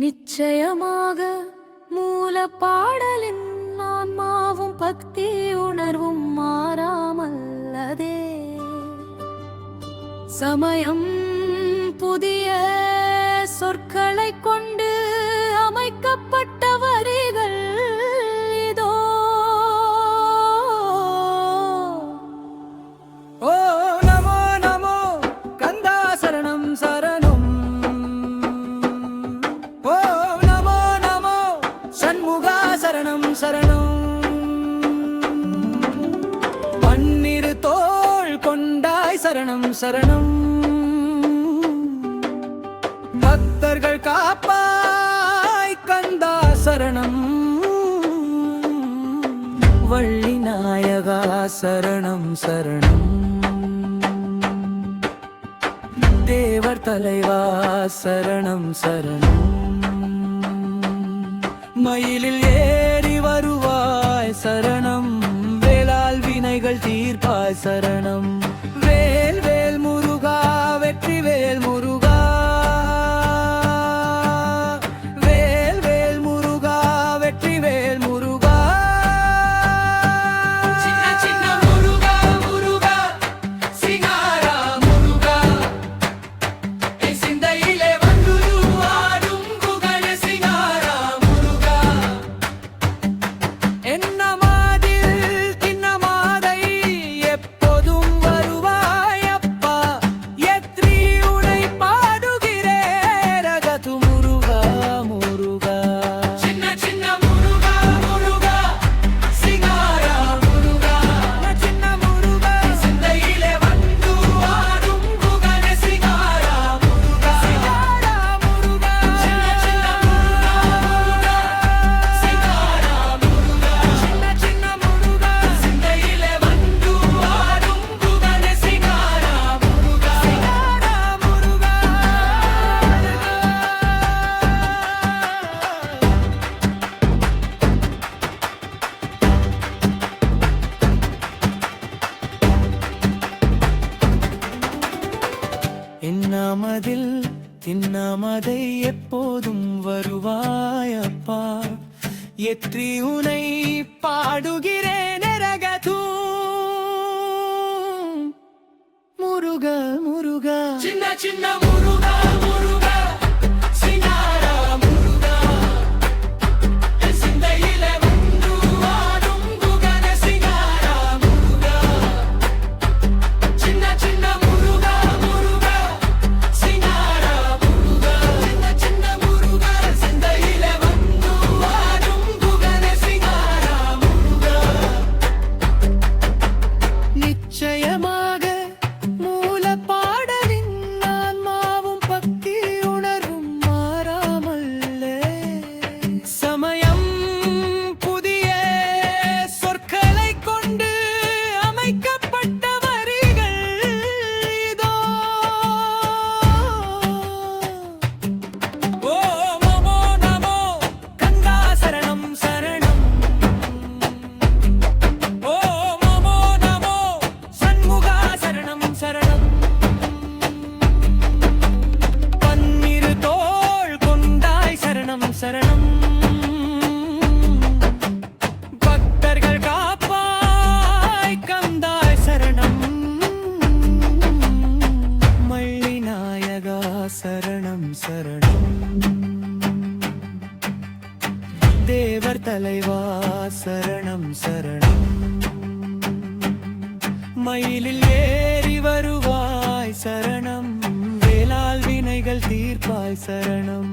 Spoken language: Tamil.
நிச்சயமாக மூல பாடலின் ஆன்மாவும் பக்தி உணர்வும் மாறாமல்லதே. சமயம் புதிய சொற்களை கொண்டு அமைக்கப்பட்ட வரிகள் இதோ. ஓ நமோ நமோ கந்தா சரணம் சரணம். ஓ நமோ நமோ சண்முகா சரணம் சரணம். பன்னிரு தோள் கொண்டாய் சரணம் சரணம். பக்தர்கள் காப்பாய் கந்தா சரணம். வள்ளி நாயகா சரணம் சரணம். தேவர் தலைவா சரணம் சரணம். மயிலில் ஏறி வருவாய் சரணம். வேளால் வினைகள் தீர்ப்பாய் சரணம். வேல் வேல் முருகா வெற்றி வேல் முருகா. வேல் வேல் முருகா வெற்றி வேல் முருகா. சின்ன சின்ன முருகா முருகா சிங்காரா முருகா. என் சிந்தையிலே வந்துருவாடும் குகண சிங்காரா முருகா. என்னமாதில் தின்னமாதை எப்போதும் வருவாயப்பா. எத்ரி உனை பாடுகிறேன் ரகது முருகா முருகா. சின்ன சின்ன முருகா முருகா சிங்காரா முருகா. சின்ன முருகா சிந்தையிலே வந்து ஆடும் குகண சிங்காரா முருகா. சிங்காரா முருகா. சின்ன சின்ன முருகா சிங்காரா முருகா. சின்ன சின்ன முருகா சிந்தையிலே வந்து ஆடும் குகண சிங்காரா முருகா. சிங்காரா முருகா. என்னாமதில் தின்னாமதை எப்போதும் வருவாயப்பா. எத்ரி உனை பாடுகிறேன் ரகதூ முருக முருக. சின்ன சின்ன முருகா முருகா சிங்காரா முருகா. என் சிந்தையிலே வந்து ஆடும் குகண சிங்காரா முருகா. சின்ன சின்ன முருகா முருகா சிங்காரா முருகா. சின்ன சின்ன முருகா சிந்தையிலே வந்து ஆடும் குகண சிங்காரா முருகா. நிச்சயமாக மூல பாடலின் ஆன்மாவும் பக்தி உணர்வும் மாறாமல்லே. சமயம் புதிய சொற்களை கொண்டு அமைக்கப்பட்ட வரிகள் இதோ. ஓ நமோ நமோ கந்தா சரணம் சரணம். ஓ நமோ நமோ சண்முகா சரணம் சரணம். பன்னிரு தோள் கொண்டாய் சரணம் சரணம். பக்தர்கள் காப்பாய் கந்தாய் சரணம். மள்ளி நாயகா சரணம் சரணம். தேவர் தலைவா சரணம் சரணம். மயிலில் ஏறி வருவாய் சரணம். வேளால் வினைகள் தீர்ப்பாய் சரணம்.